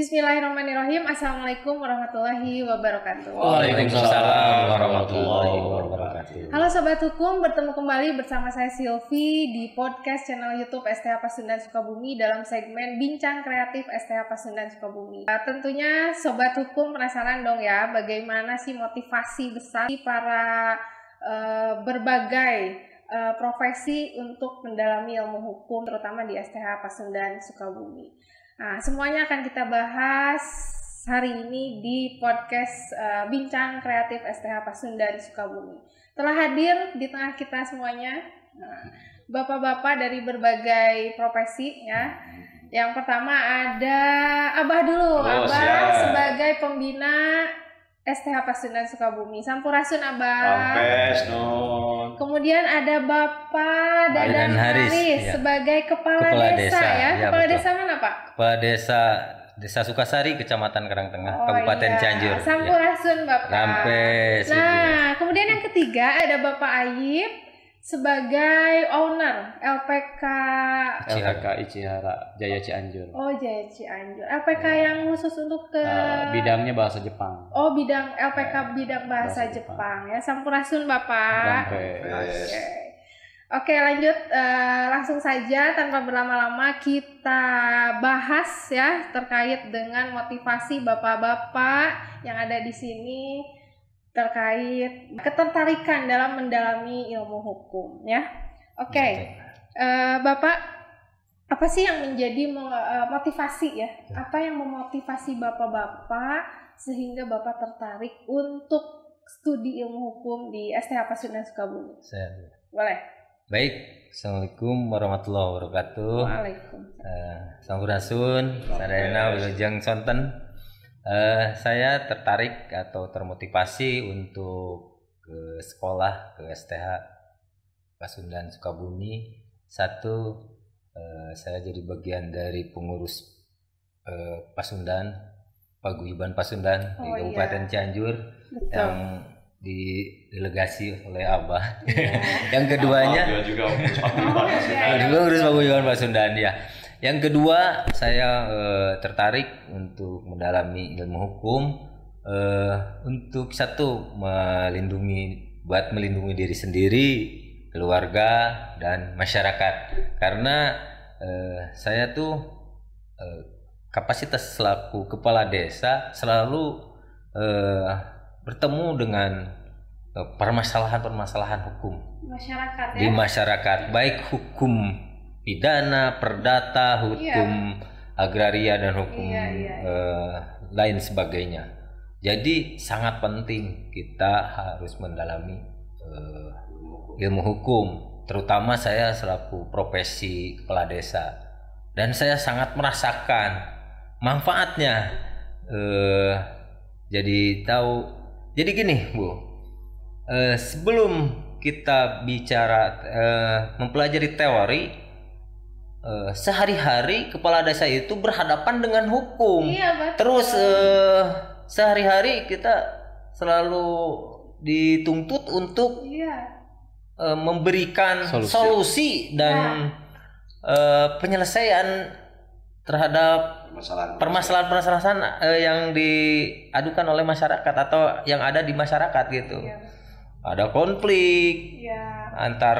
Bismillahirrahmanirrahim. Assalamualaikum warahmatullahi wabarakatuh. Waalaikumsalam warahmatullahi wabarakatuh. Halo Sobat Hukum, bertemu kembali bersama saya Silvi di podcast channel YouTube STH Pasundan Sukabumi dalam segmen Bincang Kreatif STH Pasundan Sukabumi. Tentunya Sobat Hukum penasaran dong ya, bagaimana sih motivasi besar para berbagai profesi untuk mendalami ilmu hukum, terutama di STH Pasundan Sukabumi. Nah, semuanya akan kita bahas hari ini di podcast Bincang Kreatif STH Pasundan Sukabumi. Telah hadir di tengah kita semuanya bapak-bapak dari berbagai profesi ya. Yang pertama ada Abah dulu, Abah siap. Sebagai pembina STH Pasundan Sukabumi. Sampurasun Abah. Ampes nun. Kemudian ada Bapak Dadan Haris ya. Sebagai kepala desa ya. Kepala desa mana Pak? Kepala Desa Sukasari, Kecamatan Karangtengah, Kabupaten Cianjur. Sampurasun Bapak. Rampes. Nah, kemudian yang ketiga ada Bapak Ayib sebagai owner LPK Ichihara Jaya Cianjur. Oh, Jaya Cianjur. LPK yang khusus untuk ke bidangnya bahasa Jepang. Oh, bidang LPK bidang bahasa Jepang ya. Sampurasun Bapak. Oke, lanjut langsung saja tanpa berlama-lama kita bahas ya terkait dengan motivasi bapak-bapak yang ada di sini terkait ketertarikan dalam mendalami ilmu hukum ya. Oke. Bapak, apa sih yang menjadi motivasi ya? Apa yang memotivasi bapak-bapak sehingga bapak tertarik untuk studi ilmu hukum di STH Pasundan Sukabumi? Boleh. Baik, Assalamualaikum warahmatullahi wabarakatuh. Waalaikumsalam. Sampurasun, Sarana Wilujeng Sonten. Saya tertarik atau termotivasi untuk ke sekolah ke STH Pasundan Sukabumi. Satu, saya jadi bagian dari pengurus Pasundan, Paguyuban Pasundan di Kabupaten Cianjur. Betul. Yang didelegasi oleh Abah. Yang keduanya juga urus Paguyuban Pasundan ya. Yang kedua, saya tertarik untuk mendalami ilmu hukum untuk satu melindungi diri sendiri, keluarga dan masyarakat. Karena saya tuh kapasitas selaku kepala desa selalu bertemu dengan permasalahan hukum masyarakat ya? Di masyarakat, baik hukum pidana, perdata, hukum agraria dan hukum lain sebagainya. Jadi sangat penting kita harus mendalami ilmu hukum, terutama saya selaku profesi kepala desa, dan saya sangat merasakan manfaatnya. Jadi gini Bu, sebelum kita bicara mempelajari teori, sehari-hari kepala desa itu berhadapan dengan hukum. Terus sehari-hari kita selalu dituntut untuk memberikan solusi dan penyelesaian terhadap permasalahan-permasalahan yang diadukan oleh masyarakat atau yang ada di masyarakat gitu. Ada konflik antar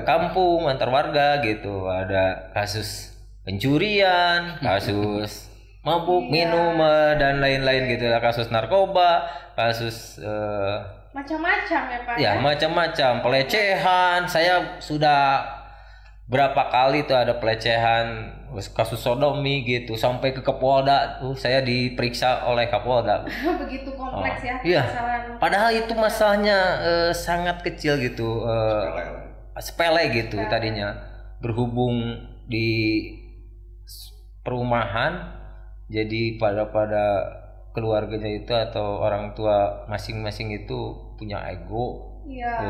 kampung, antar warga gitu, ada kasus pencurian, kasus mabuk minum dan lain-lain gitu, kasus narkoba, kasus macam-macam ya Pak. Ya, macam-macam, pelecehan. Saya sudah berapa kali tuh ada pelecehan, kasus sodomi gitu, sampai ke Kapolda tuh saya diperiksa oleh Kapolda. Begitu kompleks ya. Iya. Padahal itu masalahnya sangat kecil gitu. Sepele gitu tadinya, berhubung di perumahan, jadi pada keluarganya itu atau orang tua masing-masing itu punya ego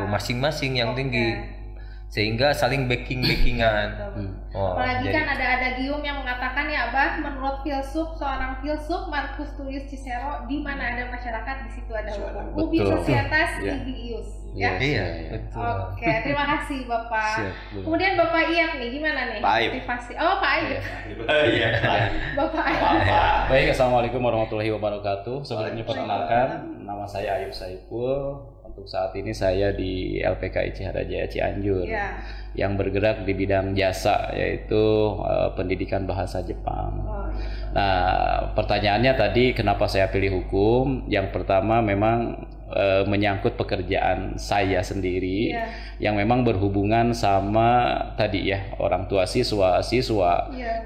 masing-masing yang tinggi, sehingga saling backingan. Apalagi kan ada adagium yang mengatakan ya Abah, menurut seorang filsuf Marcus Tullius Cicero, di mana ada masyarakat di situ ada hukum. Ubi societas ibi ius. Ya? Iya, betul. Oke, terima kasih Bapak. Siap, Kemudian Bapak Iyap nih, gimana nih? Pak Aib. Motivasi. Oh, Pak Aib. Iya. Bapak Aib. Baik, assalamualaikum warahmatullahi wabarakatuh. Sebelumnya perkenalkan, nama saya Ayub Saiful. Untuk saat ini saya di LPK Ichihara Jaya Cianjur, yang bergerak di bidang jasa, yaitu pendidikan bahasa Jepang. Nah, pertanyaannya tadi kenapa saya pilih hukum? Yang pertama memang menyangkut pekerjaan saya sendiri yang memang berhubungan sama tadi ya, orang tua siswa,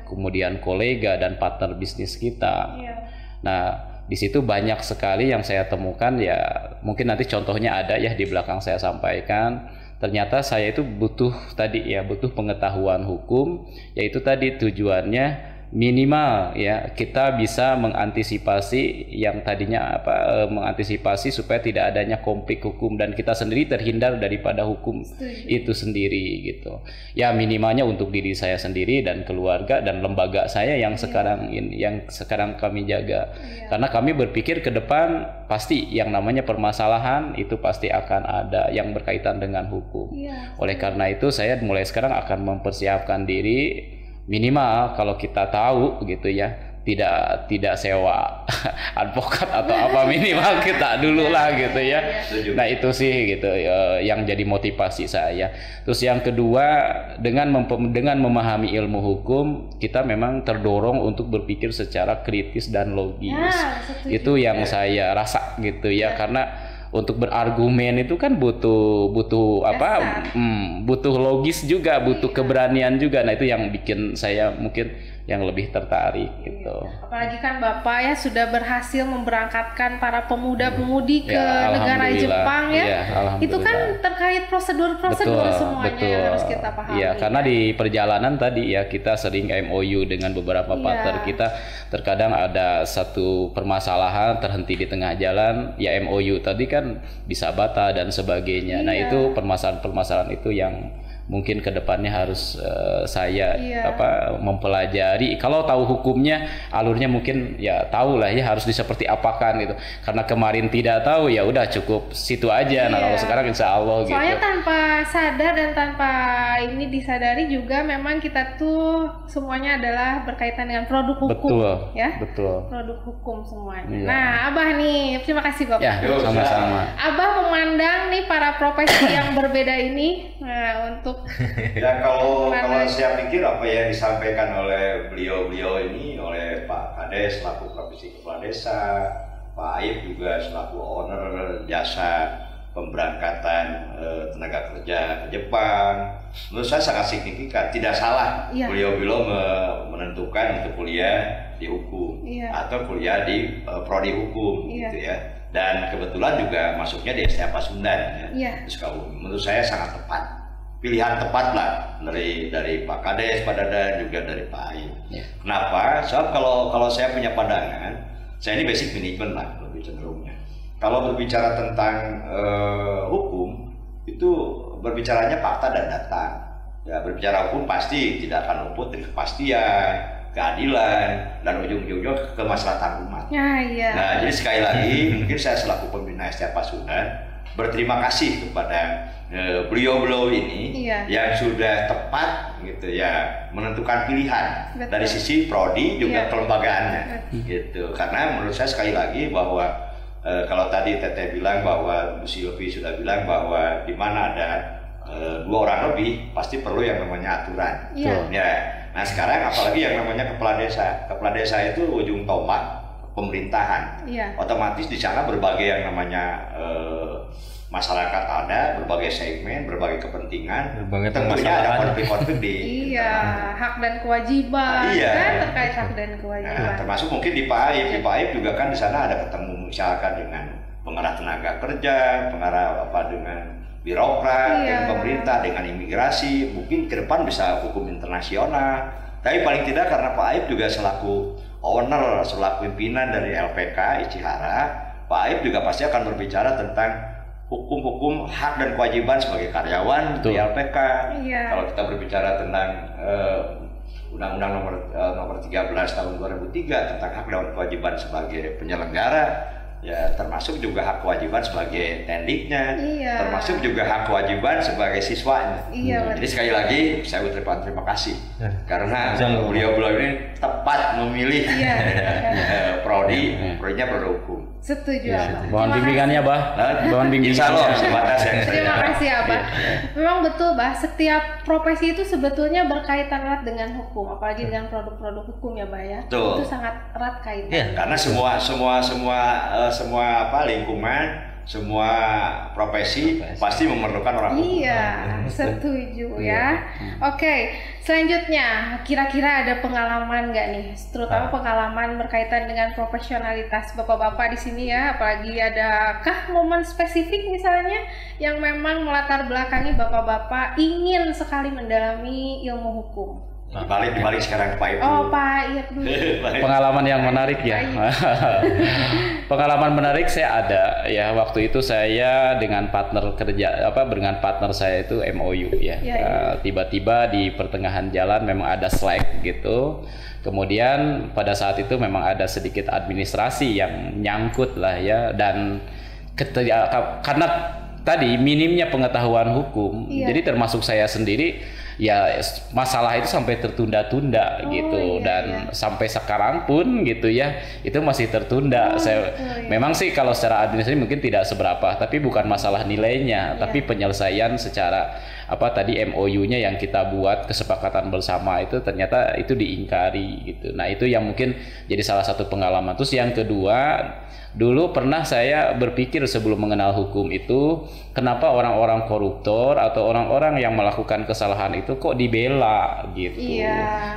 kemudian kolega dan partner bisnis kita. Nah, di situ banyak sekali yang saya temukan ya, mungkin nanti contohnya ada ya di belakang saya sampaikan. Ternyata saya itu butuh pengetahuan hukum, yaitu tadi tujuannya minimal ya kita bisa mengantisipasi yang tadinya mengantisipasi supaya tidak adanya konflik hukum dan kita sendiri terhindar daripada hukum itu sendiri gitu. Ya minimalnya untuk diri saya sendiri dan keluarga dan lembaga saya yang sekarang kami jaga. Karena kami berpikir ke depan pasti yang namanya permasalahan itu pasti akan ada yang berkaitan dengan hukum. Oleh karena itu saya mulai sekarang akan mempersiapkan diri minimal kalau kita tahu gitu ya, tidak sewa advokat atau apa, minimal kita dulu lah gitu ya. Nah itu sih gitu yang jadi motivasi saya. Terus yang kedua, dengan memahami ilmu hukum kita memang terdorong untuk berpikir secara kritis dan logis. Itu yang saya rasa gitu ya, karena untuk berargumen itu kan butuh logis juga, butuh keberanian juga. Nah itu yang bikin saya mungkin yang lebih tertarik gitu. Apalagi kan Bapak ya sudah berhasil memberangkatkan para pemuda-pemudi ke negara Jepang ya. Itu kan terkait prosedur-prosedur semuanya yang harus kita pahami. Iya, karena di perjalanan tadi ya kita sering MOU dengan beberapa partner kita. Terkadang ada satu permasalahan terhenti di tengah jalan, ya MOU tadi kan bisa batal dan sebagainya. Nah itu permasalahan itu yang mungkin kedepannya harus saya mempelajari. Kalau tahu hukumnya, alurnya mungkin ya tahu lah ya harus seperti apakan gitu. Karena kemarin tidak tahu ya udah cukup situ aja. Nah kalau sekarang insya Allah gitu. Soalnya tanpa sadar dan tanpa ini disadari juga memang kita tuh semuanya adalah berkaitan dengan produk hukum. Betul. Produk hukum semuanya. Nah Abah nih, terima kasih Bapak. Ya, sama-sama. Abah memandang nih para profesi yang berbeda ini untuk ya kalau saya pikir apa yang disampaikan oleh beliau ini, oleh Pak Kades selaku Profesi Kepala Desa, Pak Aib juga selaku owner jasa pemberangkatan tenaga kerja ke Jepang, menurut saya sangat signifikan. Tidak salah beliau menentukan untuk kuliah di hukum atau kuliah di prodi hukum gitu ya. Dan kebetulan juga masuknya di STH Pasundan menurut saya sangat tepat. Pilihan tepat lah dari Pak Kades, Pak Dadan, juga dari Pak Aib. Kenapa? Sebab kalau saya punya pandangan, saya ini basic manajemen lah lebih cenderungnya. Kalau berbicara tentang hukum, itu berbicaranya fakta dan data. Ya, berbicara hukum pasti tidak akan luput dari kepastian, keadilan, dan ujung-ujungnya kemaslahatan umat. Nah, jadi sekali lagi mungkin saya selaku pembina STH Pasundan berterima kasih kepada beliau ini yang sudah tepat gitu ya menentukan pilihan dari sisi prodi juga kelembagaannya gitu. Karena menurut saya sekali lagi bahwa kalau tadi Teteh bilang bahwa Bu Silvi sudah bilang bahwa di mana ada 2 orang lebih pasti perlu yang namanya aturan. Nah sekarang apalagi yang namanya kepala desa. Kepala desa itu ujung tombak pemerintahan. Otomatis di sana berbagai yang namanya masyarakat ada, berbagai segmen, berbagai kepentingan, tentunya ada konflik-konflik di hak dan kewajiban, kan terkait hak dan kewajiban. Termasuk mungkin di Pak Aib juga kan di sana ada ketemu misalkan dengan pengarah tenaga kerja, pengarah dengan birokrat, dengan pemerintah, dengan imigrasi, mungkin ke depan bisa hukum internasional. Tapi paling tidak karena Pak Aib juga selaku owner, selaku pimpinan dari LPK Ichihara, Pak Aib juga pasti akan berbicara tentang hukum-hukum hak dan kewajiban sebagai karyawan di LPK. Kalau kita berbicara tentang Undang-Undang nomor 13 tahun 2003 tentang hak dan kewajiban sebagai penyelenggara, ya termasuk juga hak kewajiban sebagai tendiknya, termasuk juga hak kewajiban sebagai siswanya. Jadi sekali lagi saya ucapkan terima kasih karena beliau-beliau ini tepat memilih prodinya prodi hukum. Setuju. Mohon bimbingannya, Bah. Mohon bimbingannya. Insya Allah sebatas yang terima kasih, Abah. Memang betul, Bah. Setiap profesi itu sebetulnya berkaitan erat dengan hukum, apalagi dengan produk-produk hukum ya, Bah ya. Itu sangat erat kaitan. Karena semua lingkungan, semua profesi pasti memerlukan orang hukum. Setuju ya. Oke, selanjutnya kira-kira ada pengalaman nggak nih, terutama pengalaman berkaitan dengan profesionalitas bapak-bapak di sini ya, apalagi adakah momen spesifik misalnya yang memang melatar belakangi bapak-bapak ingin sekali mendalami ilmu hukum? Dibalik sekarang ke Pak Iyep dulu. Oh, Pak Iyep dulu. Pengalaman yang menarik ya. Pengalaman menarik saya ada ya, waktu itu saya dengan partner saya itu MOU ya. Tiba-tiba di pertengahan jalan memang ada slack gitu. Kemudian pada saat itu memang ada sedikit administrasi yang nyangkut lah ya, dan karena tadi minimnya pengetahuan hukum, jadi termasuk saya sendiri ya masalah itu sampai tertunda-tunda gitu, dan sampai sekarang pun gitu ya itu masih tertunda. Memang sih kalau secara administrasi mungkin tidak seberapa, tapi bukan masalah nilainya, tapi penyelesaian secara MOU-nya yang kita buat kesepakatan bersama itu ternyata itu diingkari gitu. Nah itu yang mungkin jadi salah satu pengalaman. Terus yang kedua, dulu pernah saya berpikir sebelum mengenal hukum itu, kenapa orang-orang koruptor atau orang-orang yang melakukan kesalahan itu kok dibela gitu.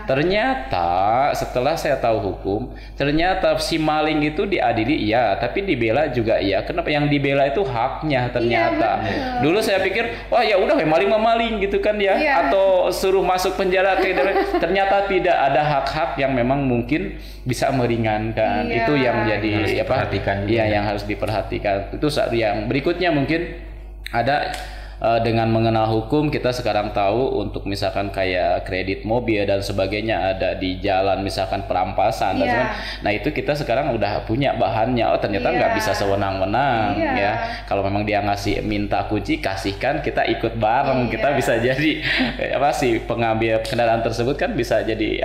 Ternyata setelah saya tahu hukum, ternyata si maling itu diadili tapi dibela juga Kenapa? Yang dibela itu haknya ternyata. Dulu saya pikir, wah ya udah maling memaling gitu kan ya, atau suruh masuk penjara ternyata tidak, ada hak-hak yang memang mungkin bisa meringankan. Itu yang jadi yang harus diperhatikan. Itu yang berikutnya mungkin ada dengan mengenal hukum, kita sekarang tahu untuk misalkan kayak kredit mobil dan sebagainya ada di jalan, misalkan perampasan dan sebagainya. Nah itu kita sekarang udah punya bahannya. Oh ternyata nggak bisa sewenang-wenang ya. Kalau memang dia minta kunci, kasihkan, kita ikut bareng. Kita bisa jadi si pengambil kendaraan tersebut kan bisa jadi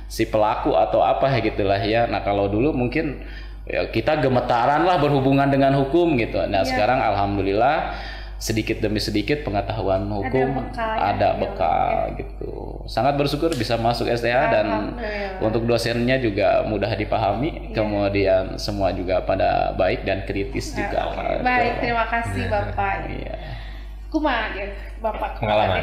si pelaku atau gitulah ya. Nah kalau dulu mungkin kita gemetaran lah berhubungan dengan hukum gitu. Nah sekarang alhamdulillah sedikit demi sedikit pengetahuan hukum ada bekal gitu. Sangat bersyukur bisa masuk STH dan untuk dosennya juga mudah dipahami. Kemudian semua juga pada baik dan kritis juga. Baik, terima kasih Bapak. Kumaha Bapak pengalaman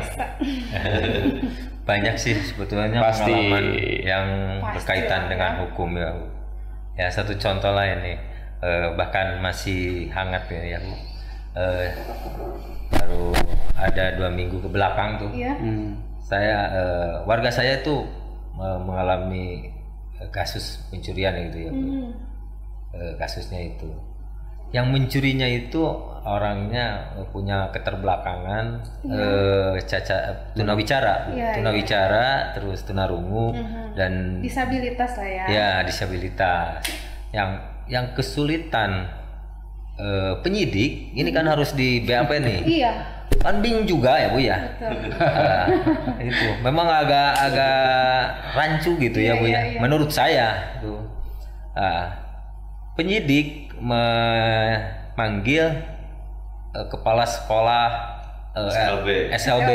banyak sih sebetulnya pengalaman yang berkaitan dengan hukum ya. Satu contoh lah ini, bahkan masih hangat ya, baru ada 2 minggu ke belakang tuh saya warga saya tuh mengalami kasus pencurian gitu ya. Kasusnya itu yang mencurinya itu orangnya punya keterbelakangan, tunawicara, terus tunarungu dan disabilitas lah ya. Ya, disabilitas. Yang kesulitan penyidik ini kan harus di BAP nih. Kan bingung juga ya Bu ya. Itu memang agak rancu gitu ya Bu ya. Menurut saya tuh. Penyidik memanggil kepala sekolah SLB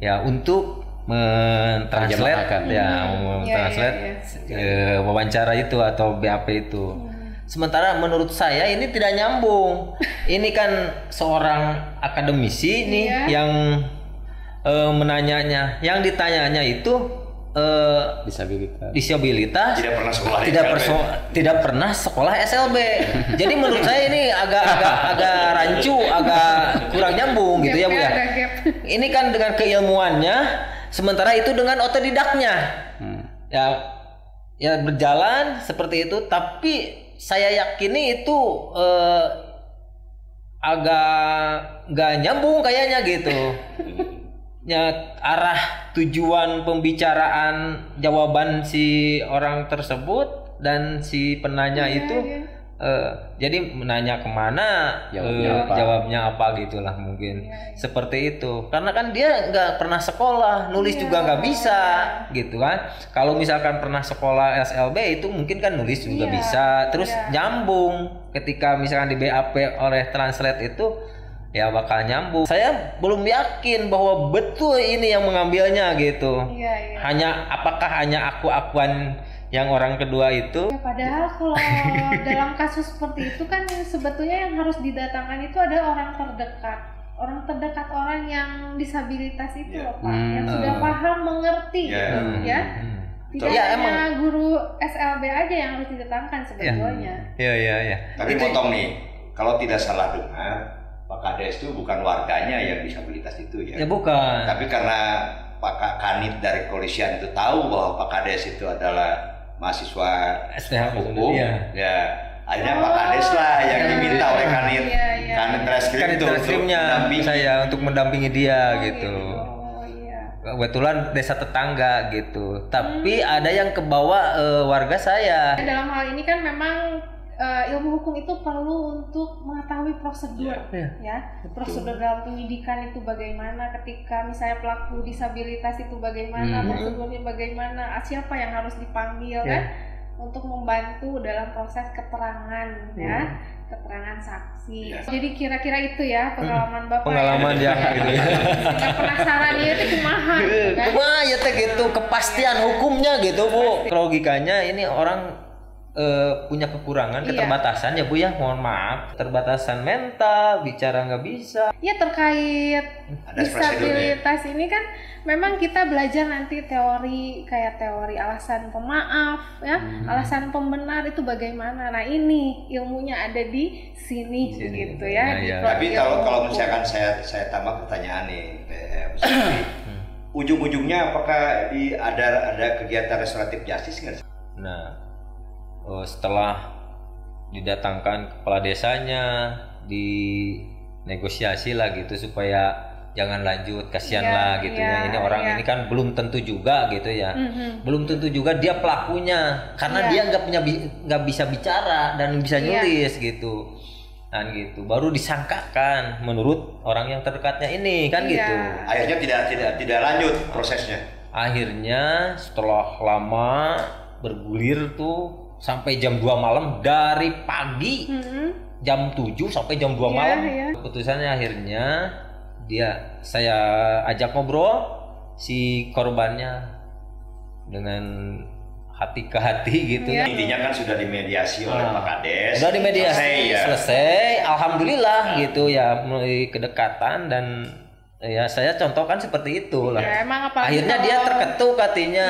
ya untuk mentranslate wawancara itu atau BAP itu. Sementara menurut saya ini tidak nyambung. Ini kan seorang akademisi nih yang menanyanya, yang ditanyanya itu disabilitas tidak pernah sekolah SLB. Jadi menurut saya ini agak rancu, agak kurang nyambung gitu ya Bu ya. Ini kan dengan keilmuannya, sementara itu dengan otodidaknya ya berjalan seperti itu. Tapi saya yakini itu agak nggak nyambung kayaknya gitu. Ya, arah tujuan pembicaraan jawaban si orang tersebut dan si penanya itu jadi menanya kemana, jawabnya apa gitulah mungkin seperti itu. Karena kan dia nggak pernah sekolah, nulis juga nggak bisa gitu kan. Kalau misalkan pernah sekolah SLB itu mungkin kan nulis juga bisa, terus nyambung. Ketika misalkan di BAP oleh translate itu ya bakal nyambung. Saya belum yakin bahwa betul ini yang mengambilnya gitu. Apakah hanya aku-akuan yang orang kedua itu? Ya, padahal kalau dalam kasus seperti itu kan sebetulnya yang harus didatangkan itu adalah orang terdekat. Orang yang disabilitas itu loh Pak, yang sudah paham, mengerti gitu ya. Tidak hanya guru SLB aja yang harus didatangkan sebetulnya. Iya. Tapi potong nih, kalau tidak salah dengar, Pak Kades itu bukan warganya yang disabilitas itu ya? Ya bukan. Tapi karena Pak Kanit dari kepolisian itu tahu bahwa Pak Kades itu adalah mahasiswa hukum, ya akhirnya Pak Kades lah yang diminta oleh Kanit, Kanit Reskrimnya untuk mendampingi dia gitu. Kebetulan desa tetangga gitu, tapi ada yang kebawa warga saya. Dalam hal ini kan memang ilmu hukum itu perlu untuk mengetahui prosedur prosedur dalam penyidikan itu bagaimana, ketika misalnya pelaku disabilitas itu bagaimana, prosedurnya bagaimana, siapa yang harus dipanggil kan untuk membantu dalam proses keterangan keterangan saksi. Jadi kira-kira itu ya pengalaman Bapak. Pengalaman gitu ya. Penasarannya itu kumaha gitu kan. Kumaha ya gitu, kepastian hukumnya gitu Bu. Logikanya ini orang punya kekurangan, keterbatasan ya Bu ya, mohon maaf, keterbatasan mental, bicara nggak bisa. Ya terkait disabilitas ini kan memang kita belajar nanti teori kayak teori alasan pemaaf alasan pembenar itu bagaimana. Nah ini ilmunya ada di sini gitu ya. Tapi kalau misalkan saya tambah pertanyaan nih, ujung-ujungnya apakah ada kegiatan restoratif justice nggak? Nah, setelah didatangkan kepala desanya, dinegosiasi lah gitu supaya jangan lanjut, kasihan lah gitu ya. Ini orang ini kan belum tentu juga gitu ya. Belum tentu juga dia pelakunya karena dia nggak bisa bicara dan bisa nulis gitu. Dan gitu baru disangkakan menurut orang yang terdekatnya ini kan gitu. Akhirnya tidak lanjut prosesnya. Akhirnya setelah lama bergulir tuh sampai jam 2 malam, dari pagi jam 7 sampai jam 2 malam. Keputusannya akhirnya saya ajak ngobrol si korbannya dengan hati ke hati gitu ya. Intinya kan sudah dimediasi oleh Pak Kades. Sudah dimediasi, selesai. Alhamdulillah gitu ya, mulai kedekatan dan ya saya contohkan seperti itu lah. Akhirnya dia terketuk hatinya.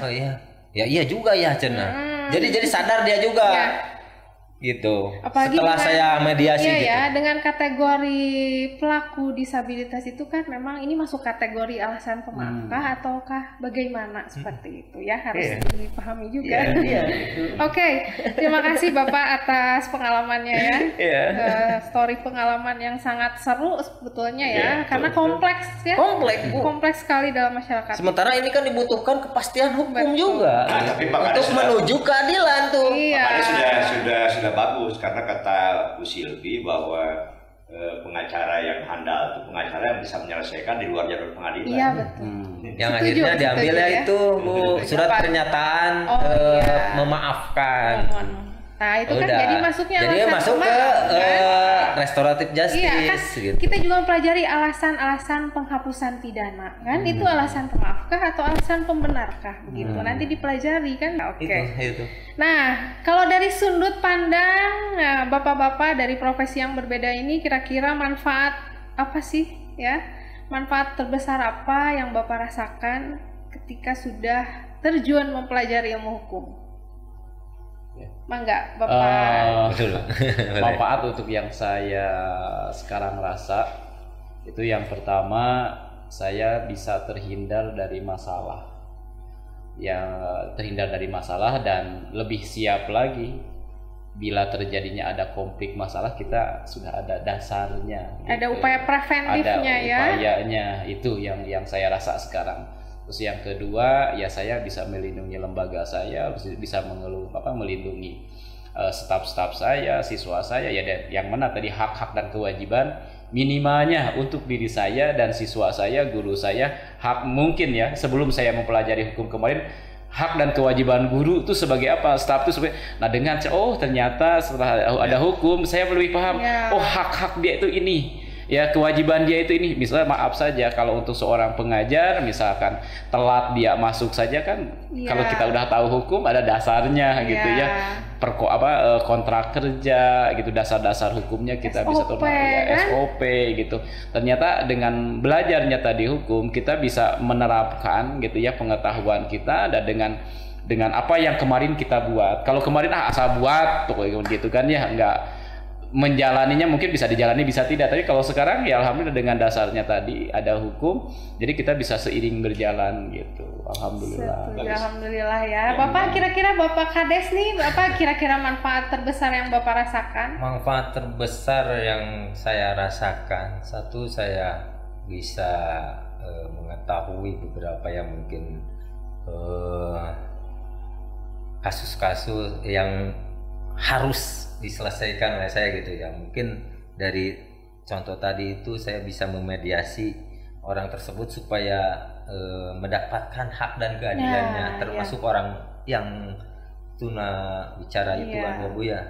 Oh iya. Ya iya juga ya Cena. Jadi sadar dia juga gitu. Apalagi setelah saya mediasi gitu. Dengan kategori pelaku disabilitas itu kan memang ini masuk kategori alasan pemaafkah ataukah bagaimana seperti itu ya, harus dipahami juga. Oke, terima kasih Bapak atas pengalamannya ya. Story pengalaman yang sangat seru sebetulnya ya, karena kompleks ya. Kompleks sekali dalam masyarakat. Sementara ini kan dibutuhkan kepastian hukum juga. Tapi Pak untuk menuju keadilan tuh. Pak Kades sudah bagus, karena kata Bu Silvi bahwa pengacara yang handal itu pengacara yang bisa menyelesaikan di luar jalur pengadilan. Iya betul. Yang akhirnya diambilnya itu Bu, surat pernyataan memaafkan. Nah itu kan jadi masuknya masuk ke restoratif justice. Kan, gitu. Kita juga mempelajari alasan-alasan penghapusan pidana kan, itu alasan pemaafkah atau alasan pembenarkah begitu. Nanti dipelajari kan. Itu. Nah kalau dari sudut pandang bapak-bapak dari profesi yang berbeda ini, kira-kira manfaat apa sih ya? Manfaat terbesar apa yang Bapak rasakan ketika sudah terjun mempelajari ilmu hukum? Mangga Bapak. Betul. Manfaat untuk yang saya sekarang rasa itu yang pertama, saya bisa terhindar dari masalah. Terhindar dari masalah dan lebih siap lagi bila terjadinya ada konflik masalah kita sudah ada dasarnya. Ada gitu. upaya preventifnya ya. Ada upayanya itu yang saya rasa sekarang. Terus yang kedua ya saya bisa melindungi lembaga saya, bisa melindungi staf-staf saya, siswa saya ya, dan yang mana tadi hak-hak dan kewajiban minimalnya untuk diri saya dan siswa saya, guru saya, hak mungkin ya sebelum saya mempelajari hukum kemarin, hak dan kewajiban guru itu sebagai apa, staf itu sebagai, nah dengan ternyata setelah ada hukum saya lebih paham, oh hak-hak dia itu ini, ya kewajiban dia itu ini. Misalnya maaf saja kalau untuk seorang pengajar misalkan telat dia masuk saja kan, kalau kita udah tahu hukum ada dasarnya gitu ya, kontrak kerja gitu, dasar-dasar hukumnya kita SOP, bisa tahu ya, SOP gitu. Ternyata dengan belajarnya tadi hukum kita bisa menerapkan gitu ya pengetahuan kita, dan dengan apa yang kemarin kita buat. Kalau kemarin asal buat pokoknya gitu kan ya, enggak menjalaninya mungkin bisa dijalani bisa tidak, tapi kalau sekarang ya alhamdulillah dengan dasarnya tadi ada hukum, jadi kita bisa seiring berjalan gitu. Alhamdulillah. Alhamdulillah ya. Bapak kira-kira Bapak Kades nih, Bapak kira-kira manfaat terbesar yang Bapak rasakan? Manfaat terbesar yang saya rasakan, satu saya bisa mengetahui beberapa yang mungkin kasus-kasus yang harus diselesaikan oleh saya gitu ya. Mungkin dari contoh tadi itu saya bisa memediasi orang tersebut supaya mendapatkan hak dan keadilannya, termasuk orang yang tuna bicara itu kan Bu ya.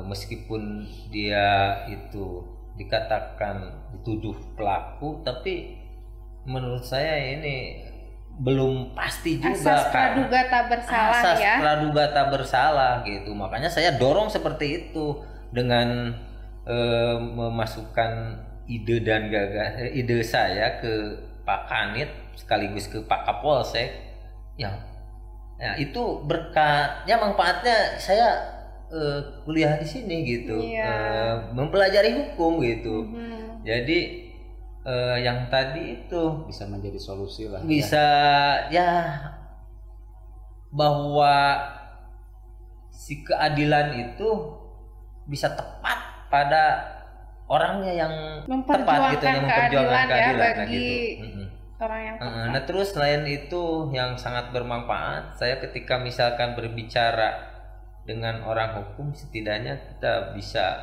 Meskipun dia itu dikatakan dituduh pelaku, tapi menurut saya ini belum pasti juga asas praduga tak bersalah asas ya. praduga tak bersalah gitu. Makanya saya dorong seperti itu dengan memasukkan ide dan ide saya ke Pak Kanit sekaligus ke Pak Kapolsek. Ya itu berkatnya, manfaatnya saya kuliah di sini gitu, mempelajari hukum gitu. Jadi yang tadi itu bisa menjadi solusi lah. Bisa ya bahwa si keadilan itu bisa tepat pada orangnya yang tepat gitu, yang memperjuangkan keadilan ya, bagi gitu. Orang yang tepat. Nah terus selain itu yang sangat bermanfaat, saya ketika misalkan berbicara dengan orang hukum setidaknya kita bisa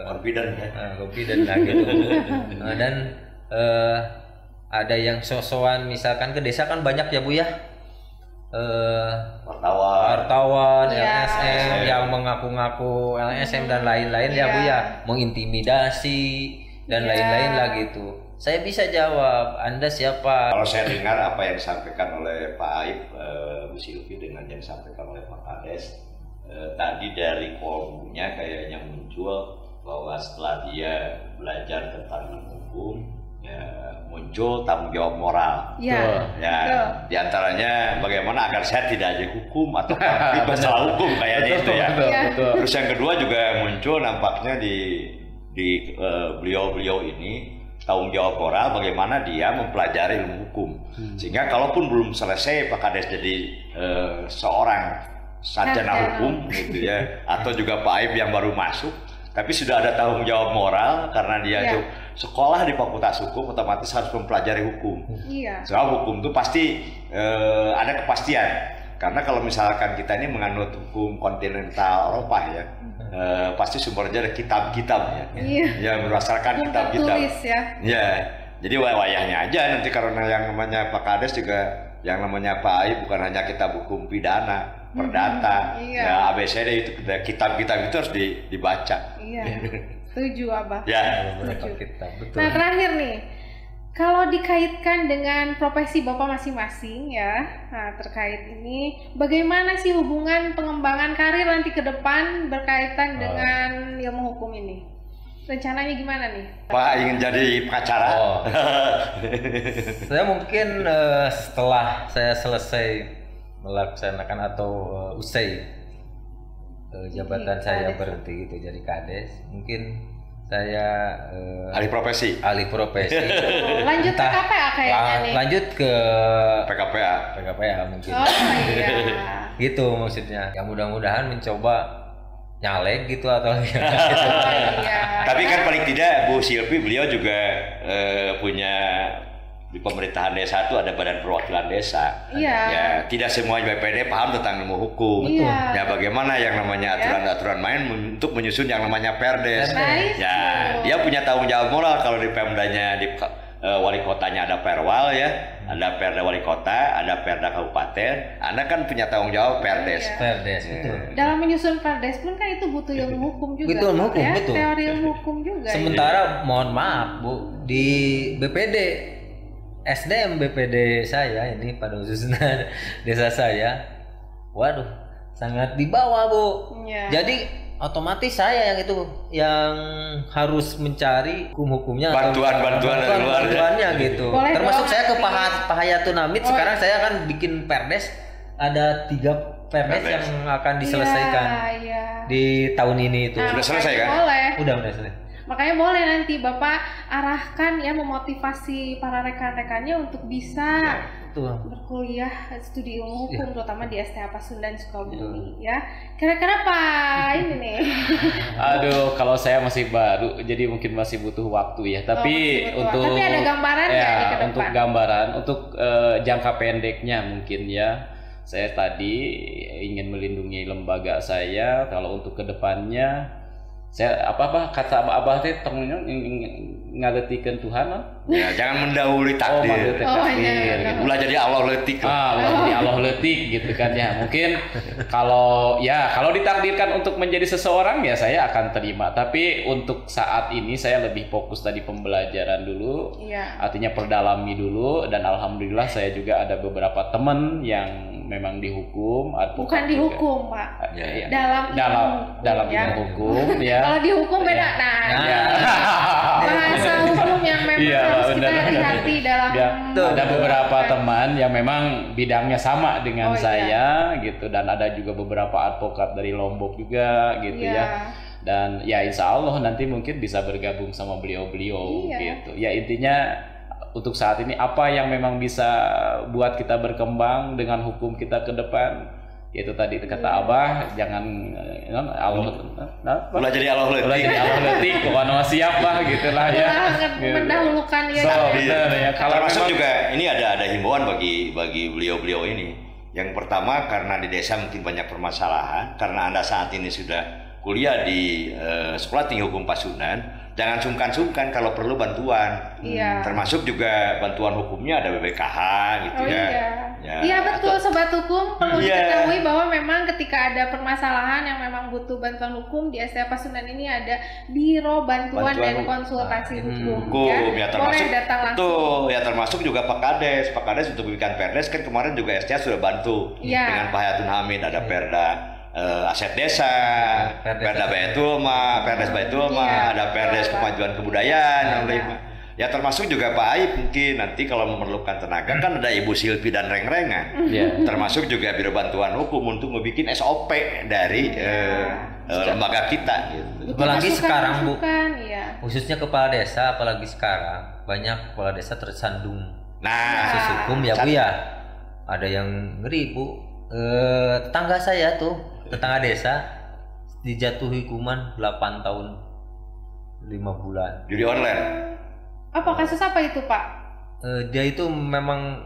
confident lah gitu. Dan ada yang sosokan misalkan ke desa kan banyak ya Bu ya, wartawan, LSM yang mengaku-ngaku LSM dan lain-lain ya Bu ya, mengintimidasi dan lain-lain lah gitu. Saya bisa jawab, Anda siapa? Kalau saya dengar apa yang disampaikan oleh Pak Aib, Bu Silvi, dengan yang disampaikan oleh Pak Kades, tadi dari kolomnya kayaknya muncul bahwa setelah dia belajar tentang hukum, ya, muncul tanggung jawab moral. Di antaranya bagaimana agar saya tidak jadi hukum atau masalah hukum kayaknya itu ya. Terus yang kedua juga muncul nampaknya di beliau-beliau ini tanggung jawab moral, bagaimana dia mempelajari ilmu hukum, sehingga kalaupun belum selesai Pak Kades jadi seorang sarjana hukum gitu ya, atau juga Pak Aib yang baru masuk, tapi sudah ada tanggung jawab moral karena dia itu sekolah di Fakultas Hukum, otomatis harus mempelajari hukum. Soal hukum itu pasti ada kepastian, karena kalau misalkan kita ini menganut hukum kontinental Eropa ya, pasti sumbernya ada kitab-kitab ya, berdasarkan kitab-kitab. Jadi wayahnya aja nanti, karena yang namanya Pak Kades juga, yang namanya Pak Aib bukan hanya kitab hukum pidana, perdata, ya ABCD itu kitab-kitab itu harus dibaca. Setuju Abah. Betul. Nah terakhir nih, kalau dikaitkan dengan profesi Bapak masing-masing ya, nah terkait ini, bagaimana sih hubungan pengembangan karir nanti ke depan berkaitan dengan ilmu hukum ini? Rencananya gimana nih? Pak ingin jadi pengacara? Saya mungkin setelah saya selesai melaksanakan atau usai jabatan saya berhenti gitu jadi Kades, mungkin saya alih profesi. Lanjut ke KPA kayaknya nih. Lanjut ke PKPA mungkin. Iya. Gitu maksudnya. Ya mudah-mudahan mencoba nyalek gitu atau gitu. Iya. Tapi kan paling tidak Bu Silvi beliau juga punya di pemerintahan desa itu ada badan perwakilan desa. Iya. Ya, tidak semua BPD paham tentang ilmu hukum. Iya. Ya bagaimana yang namanya aturan-aturan main untuk menyusun yang namanya Perdes. Ya, dia punya tanggung jawab moral kalau di Pemdanya di wali kotanya ada Perwal ya, ada Perda wali kota, ada Perda kabupaten. Anda kan punya tanggung jawab Perdes. Iya. Perdes betul. Dalam menyusun Perdes pun kan itu butuh ilmu hukum juga. Betul, hukum, ya? betul. Teori ilmu hukum juga. Sementara mohon maaf Bu, di BPD SDM BPD saya ini pada khususnya desa saya, waduh sangat di bawah Bu. Ya. Jadi otomatis saya yang harus mencari hukum-hukumnya Bantuan-bantuan dari luar ya. bantuannya gitu. Boleh Termasuk dong, saya ke nanti. Pahayatun Hamid. Sekarang saya akan bikin Perdes, ada 3 Perdes yang akan diselesaikan Iya. di tahun ini itu. Nah, Sudah selesai kan? Boleh. Udah selesai. Makanya boleh nanti Bapak arahkan ya, memotivasi para rekan-rekannya untuk bisa Betul. berkuliah studi ilmu hukum terutama di STH Pasundan Sukabumi ya. Kira-kira apa ini nih? Aduh, kalau saya masih baru, jadi mungkin masih butuh waktu ya. Tapi untuk Tapi ada gambaran nggak nih ke depan? Untuk gambaran, untuk jangka pendeknya mungkin ya. Saya tadi ingin melindungi lembaga saya. Kalau untuk kedepannya, saya apa kata abah teh temennya ngaletikeun Tuhan. Ya, jangan mendahului takdir. Takdir. iya. Gitu. Ulah jadi Allah leutik. Ulah jadi Allah leutik gitu kan ya. Mungkin kalau ditakdirkan untuk menjadi seseorang ya saya akan terima. Tapi untuk saat ini saya lebih fokus tadi pembelajaran dulu. Iya. Artinya perdalami dulu, dan alhamdulillah saya juga ada beberapa teman yang memang dihukum, Bukan dihukum, Pak. Ya. ilmu Dalam ilmu hukum ya. Kalau dihukum beda. Ya. Bahasa hukum yang memang harus kita hati-hati dalam ada beberapa teman yang memang bidangnya sama dengan saya gitu, dan ada juga beberapa advokat dari Lombok juga gitu ya. Dan ya insya Allah nanti mungkin bisa bergabung sama beliau-beliau gitu. Ya intinya untuk saat ini apa yang memang bisa buat kita berkembang dengan hukum kita ke depan, yaitu tadi kata Abah, jangan Allah ulah jadi Allah leutik, pokoknya siap lah gitulah ya. Mendahulukan ya. Ya. Kalau masuk juga ini ada himbauan bagi beliau-beliau ini. Yang pertama, karena di desa mungkin banyak permasalahan, karena Anda saat ini sudah kuliah di Sekolah Tinggi Hukum Pasundan, jangan sungkan-sungkan kalau perlu bantuan. Termasuk juga bantuan hukumnya ada BPKH gitu ya. Iya betul Sobat Hukum, perlu diketahui bahwa memang ketika ada permasalahan yang memang butuh bantuan hukum di STH Pasundan ini ada Biro Bantuan dan Konsultasi Hukum. Ya termasuk termasuk juga Pak Kades untuk bikin Perdes kan kemarin juga STH sudah bantu dengan Pak Hayatun Hamid, ada Perda aset desa, Perda Baitul Mal, Perdes Baitul Mal, ada Perdes Kemajuan Kebudayaan yang lain. Ya termasuk juga Pak Aib mungkin nanti kalau memerlukan tenaga kan ada Ibu Silvi dan Reng-Rengan. Termasuk juga Biro Bantuan Hukum untuk membuat SOP dari lembaga kita gitu. Apalagi sekarang Bu, khususnya kepala desa, apalagi sekarang banyak kepala desa tersandung kasus hukum ya Bu ya. Ada yang ngeri Bu, tetangga saya tuh, tetangga desa dijatuhi hukuman 8 tahun 5 bulan. Judi online. Apa kasus apa itu Pak? Dia itu memang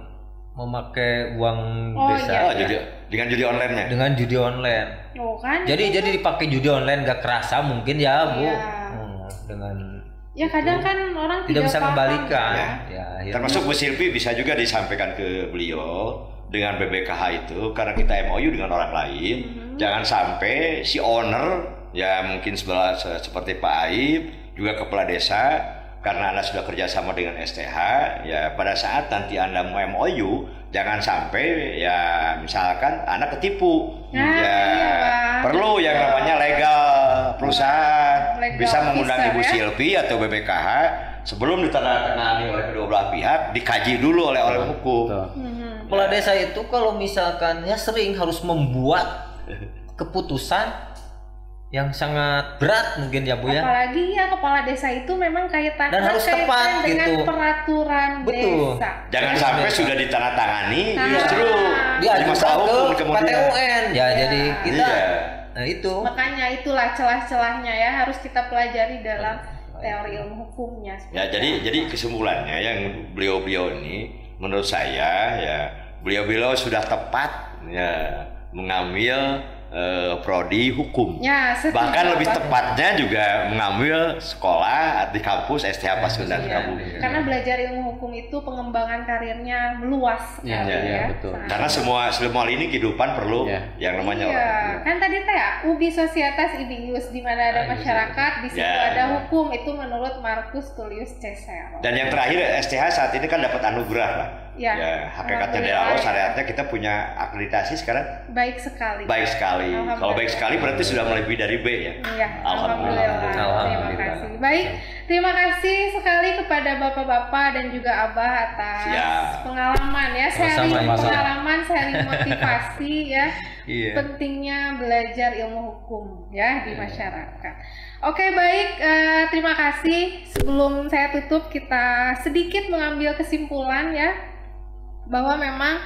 memakai uang desa. Dengan judi online-nya. Dengan judi online. Kan? Jadi dipakai judi online gak kerasa mungkin ya Bu. Dengan kadang kan orang tidak bisa kembalikan. Termasuk Bu Silvi bisa juga disampaikan ke beliau dengan BPKH itu, karena kita MOU dengan orang lain. Jangan sampai si owner ya mungkin seperti Pak Aib juga kepala desa, karena Anda sudah kerjasama dengan STH, ya pada saat nanti Anda mau MOU, jangan sampai ya misalkan Anda ketipu. Perlu yang namanya legal perusahaan, bisa mengundang Ibu Silvi atau BPKH sebelum ditandatangani oleh kedua belah pihak, dikaji dulu oleh orang hukum. Kepala desa itu kalau misalkan ya sering harus membuat keputusan yang sangat berat mungkin ya Bu ya. Apalagi kepala desa itu memang kaitan dan harus tepat dengan gitu. Peraturan desa. Jangan sampai sudah ditandatangani justru diajukan ke PT UN. Ya jadi kita Nah, itu. Makanya itulah celah-celahnya ya harus kita pelajari dalam teori ilmu hukumnya. Ya, jadi kesimpulannya yang beliau-beliau ini menurut saya ya beliau-beliau sudah tepat ya mengambil prodi hukum. Ya, bahkan lebih tepatnya juga mengambil sekolah di kampus STH Pasundan Sukabumi. Karena belajar ilmu hukum itu pengembangan karirnya meluas. Ya, betul. Karena semua ini kehidupan perlu yang namanya kan tadi teh ubi societas ibius di mana ada masyarakat, di situ ada hukum, itu menurut Marcus Tullius Cicero. Dan yang terakhir STH saat ini kan dapat anugerah lah. Ya, hakikatnya dari awal syariatnya kita punya akreditasi sekarang baik sekali. Kalau baik sekali berarti sudah melebihi dari B ya. Iya, alhamdulillah. Terima kasih. Baik, terima kasih sekali kepada bapak-bapak dan juga Abah atas pengalaman ya, sharing pengalaman, sharing motivasi ya. Pentingnya belajar ilmu hukum ya di masyarakat. Oke, baik, terima kasih. Sebelum saya tutup, kita sedikit mengambil kesimpulan ya, bahwa memang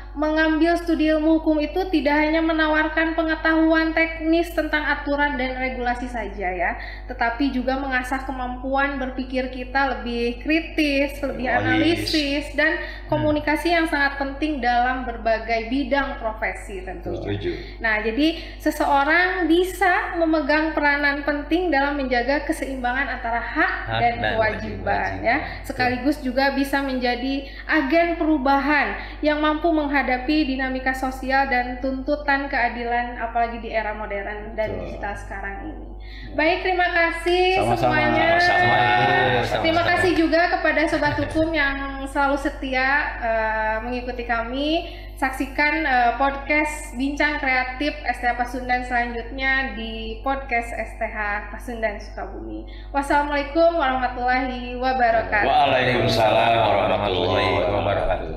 mengambil studi ilmu hukum itu tidak hanya menawarkan pengetahuan teknis tentang aturan dan regulasi saja ya, tetapi juga mengasah kemampuan berpikir kita lebih kritis, lebih analisis, dan komunikasi yang sangat penting dalam berbagai bidang profesi tentunya. Nah, jadi seseorang bisa memegang peranan penting dalam menjaga keseimbangan antara hak dan kewajiban ya, sekaligus juga bisa menjadi agen perubahan yang mampu menghadapi dinamika sosial dan tuntutan keadilan apalagi di era modern dan digital sekarang ini. Baik, terima kasih semuanya. Terima kasih juga kepada Sobat Hukum yang selalu setia mengikuti kami. Saksikan podcast Bincang Kreatif STH Pasundan selanjutnya di podcast STH Pasundan Sukabumi. Wassalamualaikum warahmatullahi wabarakatuh. Waalaikumsalam warahmatullahi wabarakatuh.